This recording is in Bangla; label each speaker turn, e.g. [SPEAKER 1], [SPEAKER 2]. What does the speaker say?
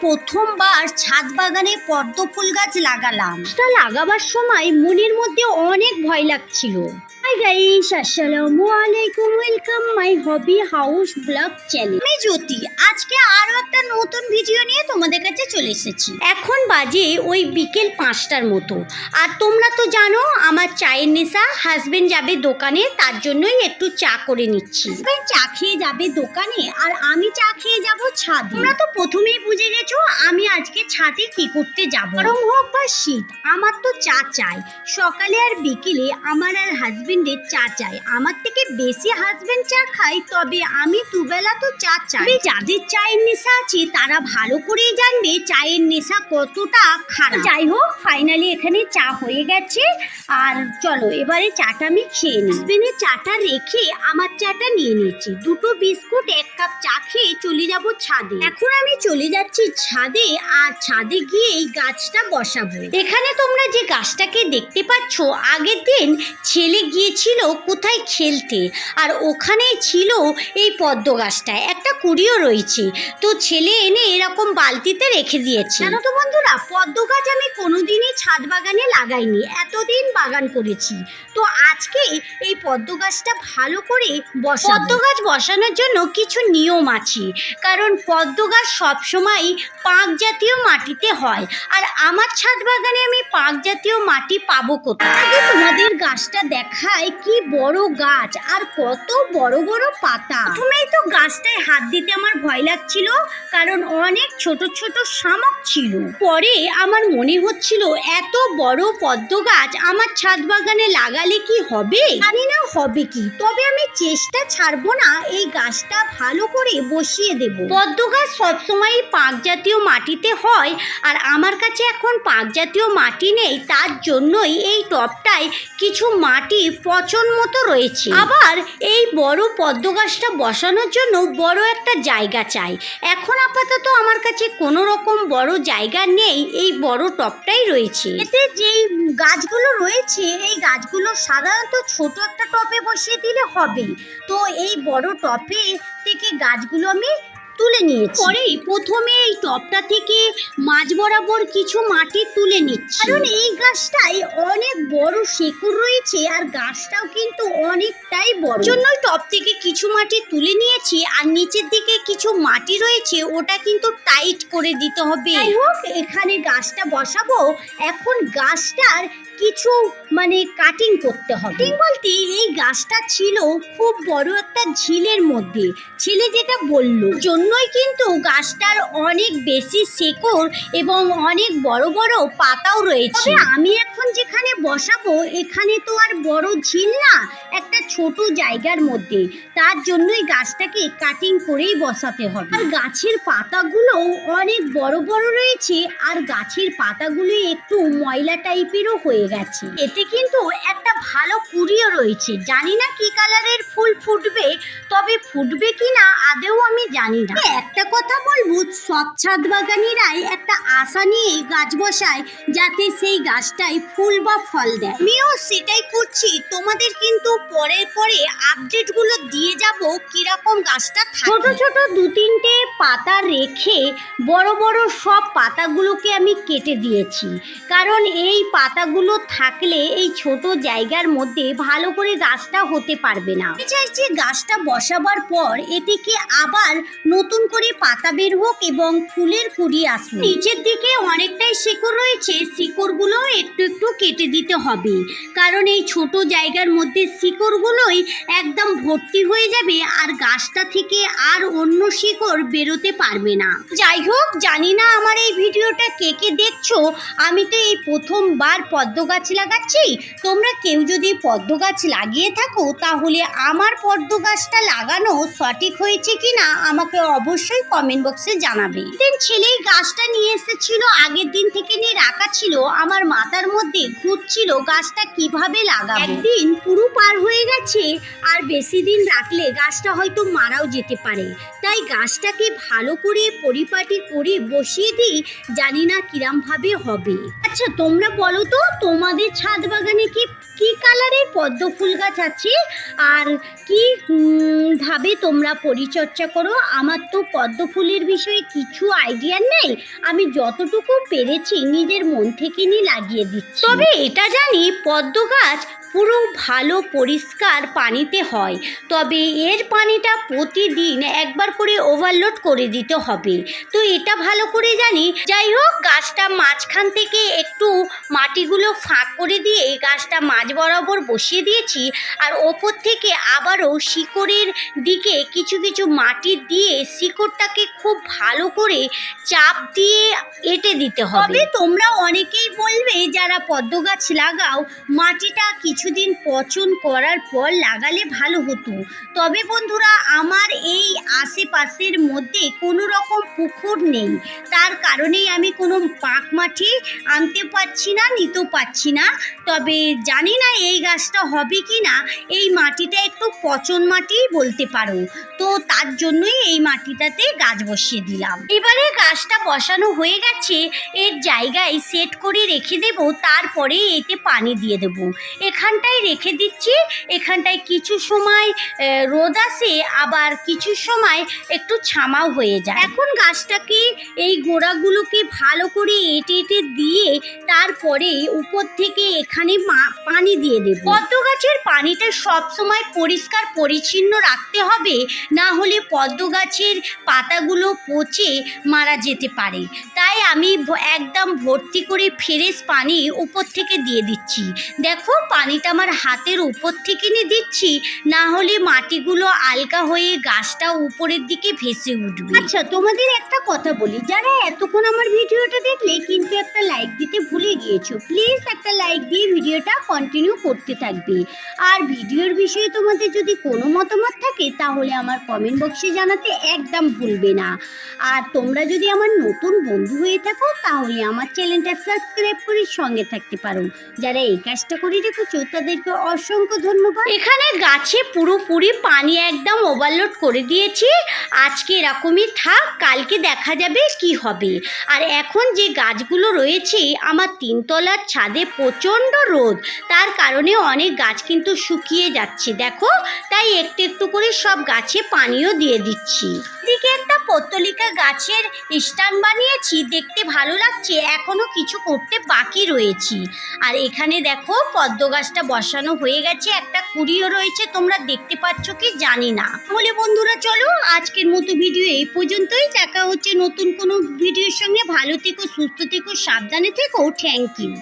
[SPEAKER 1] প্রথমবার ছাদ বাগানে পদ্ম ফুল গাছ লাগালাম। এটা লাগাবার সময় মনের মধ্যে অনেক ভয় লাগছিল। হাই গাইস, আসসালামু আলাইকুম, welcome my hobby house blog channel. আমি জ্যোতি, আজকে আরো একটা নতুন ভিডিও নিয়ে তোমাদের কাছে চলে এসেছি। এখন বাজে ওই বিকেল 5টার মতো, আর তোমরা তো জানো আমার চায়ের নেশা। হাজবেন্ড যাবে দোকানে, তার জন্যই একটু চা করে নিচ্ছি। হাজবেন্ড চা খেয়ে যাবে দোকানে, আর আমি চা খেয়ে যাব ছাদে। তোমরা তো প্রথমেই বুঝে গেছো আমি আজকে ছাদে কি করতে যাব। গরম হোক বা শীত, আমার তো চা চাই। সকালে আর বিকেলে আমার আর হাজবেন্ডের চা চাই। আমার থেকে বেশি হাজবেন্ড চা খায়, তবে আমি দুবেলা তো চা চাই। যাদের চায়ের নেশা আছে তারা ভালো করেই জানবে চায়ের নেশা কতটা খারাপ। যাই হোক, ফাইনালি এখানে চা হয়ে গেছে, আর চলো এবারে চাটা আমি খেয়ে নিই। হাজবেন্ডের চাটা রেখে আমার চাটা নিয়ে নিচ্ছি। দুটো বিস্কুট, 1 কাপ চা খেয়ে চলে যাব ছাদে। এখন আমি চলে যাচ্ছি ছাদে, আর ছাদে গিয়ে এই গাছটা বসাবো। এখানে তোমরা যে গাছটাকে দেখতে পাচ্ছ, আগের দিন ছেলে গিয়েছিল কোথায় খেলতে, আর ওখানেই ছিল এই পদ্ম গাছটা। একটা কুড়িও রয়েছে, তো ছেলে এনে এরকম বালতিতে রেখে দিয়েছে। জানো তো বন্ধুরা, পদ্ম গাছ আমি কোনোদিনই ছাদ বাগানে লাগাইনি, এতদিন বাগান করেছি। তো আজকে এই পদ্ম গাছটা ভালো করে বসাবো। পদ্ম গাছ বসানোর জন্য কিছু নিয়ম আছে, কারণ পদ্ম গাছ সবসময় পাঁক জাতীয় মাটিতে হয়, আর আমার ছাদ বাগানে আমি পাঁক জাতীয় মাটি পাবো কোথায়? আগে তোমাদের গাছটা দেখায়, কি বড় গাছ আর কত বড় বড় পাতা। প্রথমেই তো গাছটায় হাত দিতে আমার ভয় লাগছিল, কারণ অনেক ছোট ছোট শামুক ছিল। পরে আমার মনে হচ্ছিল এত বড় পদ্ম গাছ আমার ছাদ বাগানে লাগালে কি হবে, জানি না হবে কি, তবে আমি চেষ্টা ছাড়বো না, এই গাছটা ভালো করে বসিয়ে দেব। পদ্ম গাছ সবসময় পাঁক জাতীয় মাটিতে হয়, আর আমার কাছে এখন পাঁক জাতীয় মাটি নেই, তার জন্যই এই টবটায় কিছু মাটি পচন মতো রয়েছে। আবার এই বড় পদ্ম গাছটা বসানোর জন্য বড় একটা জায়গা চাই। এখন আপাতত আমার কাছে কোনো রকম বড় জায়গা নেই, এই বড় টবটাই রয়েছে। এতে যেই গাছগুলো রয়েছে, এই গাছগুলো সাধারণত ছোট একটা টবে বসিয়ে দিলে হবে। তো এই বড় টবে থেকে গাছগুলো আমি তুলে নিয়েছি। পরেই প্রথমে এই টবটা থেকে মাঝ বরাবর কিছু মাটি তুলে নিচ্ছি, কারণ এই গাছটায় অনেক বড় শেকড় রয়েছে, আর গাছটাও কিন্তু অনেকটাই বড়। জন্যই টব থেকে কিছু মাটি তুলে নিয়েছি, আর নিচের দিকে কিছু মাটি রয়েছে, ওটা কিন্তু টাইট করে দিতে হবে। যাই হোক, এখানে গাছটা বসাবো। এখন গাছটার কিছু কাটিং করতে হবে। কাটিং বলতে, এই গাছটা ছিল খুব বড় একটা ঝিলের মধ্যে, ছেলে যেটা বললো, জন্যই কিন্তু গাছটার অনেক বেশি শেকড় এবং অনেক বড় বড় পাতাও রয়েছে। আমি এখন যেখানে বসাবো, এখানে তো আর বড় ঝিল না, একটা ছোট জায়গার মধ্যে, তার জন্যই গাছটাকে কাটিং করেই বসাতে হবে। আর গাছের পাতাগুলো অনেক বড় বড় রয়েছে, আর গাছের পাতাগুলো একটু ময়লা টাইপেরও হয়ে গেছে। এতে কিন্তু একটা ভালো কুড়িও রয়েছে, জানি না কি কালারের ফুল ফুটবে, তবে ফুটবে কিনা আদেও আমি জানি না। একটা কথা বলবো, সব ছাদ বাগানিরাই একটা আশা নিয়ে গাছ বসায়, যাতে সেই গাছটায় ফুল বা ফল দেয়। আমিও সেটাই করছি। তোমাদের কিন্তু পরে আপডেট গুলো দিয়ে যাব কিরকম গাছটা থাকে। ছোট ছোট 2-3টে পাতা রেখে বড় বড় সব পাতাগুলোকে আমি কেটে দিয়েছি, কারণ এই পাতাগুলো থাকলে এই ছোট জায়গার মধ্যে ভালো করে গাছটা হতে পারবে না। আমি চাইছি গাছটা বসাবার পর এটিকে আবার নতুন করে পাতা বের হোক এবং ফুলের কুড়ি আসুক। নিচের দিকে অনেকটাই শিকড় রয়েছে, শিকড়গুলো একটু একটু কেটে দিতে হবে, কারণ এই ছোট জায়গার মধ্যে শিকড়গুলোই একদম ভর্তি হয়ে যাবে, আর গাছটা থেকে আর অন্য শিকড় বেরোতে পারবে না। যাই হোক, জানি না আমার এই ভিডিওটা কে কে দেখছো। আমি তো এই প্রথমবার পদ্ম গাছ লাগাচ্ছি। তোমরা কেউ যদি পদ্ম গাছ লাগিয়ে থাকো, তাহলে আমার পদ্ম গাছটা লাগানো সঠিক হয়েছে কিনা আমাকে অবশ্যই কমেন্ট বক্সে জানাবে। দিন ছেলেই গাছটা নিয়ে এসেছিল, আগের দিন থেকে নিয়ে রাখা ছিল, আমার মাথার মধ্যে ঘুরছিল গাছটা কিভাবে লাগাবো। একদিন পুরো পার হয়ে গেছে, আর বেশি দিন রাখলে গাছটা হয়তো মারাও যেতে পারে, তাই গাছটাকে ভালো করে পরিপাটি করে বসিয়ে দিই, জানি না কিরম ভাবে হবে। আচ্ছা তোমরা বলো তো, তোমাদের ছাদ বাগানে কি কি কালারের পদ্ম ফুল গাছ আছে আর কি ভাবে তোমরা পরিচর্যা করো। আমার তো পদ্ম ফুলের বিষয়ে কিছু আইডিয়া নেই, আমি যতটুকু পেরেছি নিজের মন থেকে নিয়ে লাগিয়ে দিচ্ছি। তবে এটা জানি পদ্ম গাছ পুরো ভালো পরিষ্কার পানিতে হয়, তবে এর পানিটা প্রতিদিন একবার করে ওভারলোড করে দিতে হবে। তো এটা ভালো করে জানি। যাই হোক, গাছটা মাঝখান থেকে একটু মাটিগুলো ফাঁক করে দিয়ে গাছটা মাঝ বরাবর বসিয়ে দিয়েছি, আর ওপর থেকে আবারও শিকড়ের দিকে কিছু কিছু মাটি দিয়ে শিকড়টাকে খুব ভালো করে চাপ দিয়ে এঁটে দিতে হবে। তবে তোমরা অনেকেই বলবে যারা পদ্ম গাছ লাগাও মাটিটা কিছুদিন পচন করার পর লাগালে ভালো হতো। তবে বন্ধুরা, আমার এই আশেপাশের মধ্যে কোনো রকম পুকুর নেই, তার কারণেই আমি কোনো পাক মাটি আনতে পারছি না, নিতেও পারছি না। তবে জানি না এই গাছটা হবে কি না, এই মাটিটা একটু পচন মাটি বলতে পারো, তো তার জন্যই এই মাটিটাতে গাছ বসিয়ে দিলাম। এবারে গাছটা বসানো হয়ে গেছে, এর জায়গায় সেট করে রেখে দেব, তারপরে এতে পানি দিয়ে দেব। এখানটায় রেখে দিচ্ছি, এখানটায় কিছু সময় রোদ আসে, আবার কিছু সময় একটু ছামাও হয়ে যায়। এখন গাছটাকে এই গোড়াগুলোকে ভালো করে এঁটে এঁটে দিয়ে তারপরে উপর থেকে এখানে পানি দিয়ে দেব। পদ্ম গাছের পানিটা সব সময় পরিষ্কার পরিচ্ছন্ন রাখতে হবে, না হলে পদ্ম গাছের পাতাগুলো পচে মারা যেতে পারে। তাই আমি একদম ভর্তি করে ফ্রেশ পানি উপর থেকে দিয়ে দিচ্ছি। দেখো, পানিটা আমার হাতের উপর থেকে নিয়ে দিচ্ছি, না হলে মাটিগুলো আলগা হয়ে গাছটা উপরের দিকে ভেসে উঠবে। আচ্ছা, তোমাদের একটা কথা বলি, যারা এতক্ষণ আমার ভিডিওটা দেখলে কিন্তু একটা লাইক দিতে ভুলে গিয়েছো, প্লিজ একটা লাইক দিয়ে ভিডিওটা কন্টিনিউ করতে থাকবে। আর ভিডিওর বিষয়ে তোমাদের যদি কোনো মতামত থাকে তাহলে আমার কমেন্ট বক্সে জানাতে একদম ভুলবে না। আর তোমরা যদি আমার নতুন বন্ধু হয়ে থাকো তাহলে আমার চ্যানেলটা সাবস্ক্রাইব করে সঙ্গে থাকতে পারো। যারা এই কাজটা করে রেখেছো তাদেরকে অসংখ্য ধন্যবাদ। এখানে গাছে পুরোপুরি পানি একদম ওভারলোড করে দিয়েছি। আজকে এরকমই থাক, কালকে দেখা যাবে কি হবে। আর এখন যে গাছগুলো রয়েছে আমার তিনতলার ছাদে প্রচণ্ড রোদ, তার কারণে অনেক গাছ কিন্তু শুকিয়ে যাচ্ছে দেখো, তাই একটু একটু করে সব গাছে পানিও দিয়ে দিচ্ছি। দিকে একটা পত্তলিকা গাছের স্ট্যান্ড বানিয়েছি, দেখতে ভালো লাগছে, এখনো কিছু করতে বাকি রয়েছে। আর এখানে দেখো পদ্ম গাছটা বসানো হয়ে গেছে, একটা কুড়িও রয়েছে, তোমরা দেখতে পাচ্ছ কি জানি না। তাহলে বন্ধুরা চলো, আজকের মতো ভিডিও এই পর্যন্তই। দেখা হচ্ছে নতুন কোনো ভিডিওর সঙ্গে। ভালো থেকো, সুস্থ থেকো, সাবধানে থেকো। Thank you.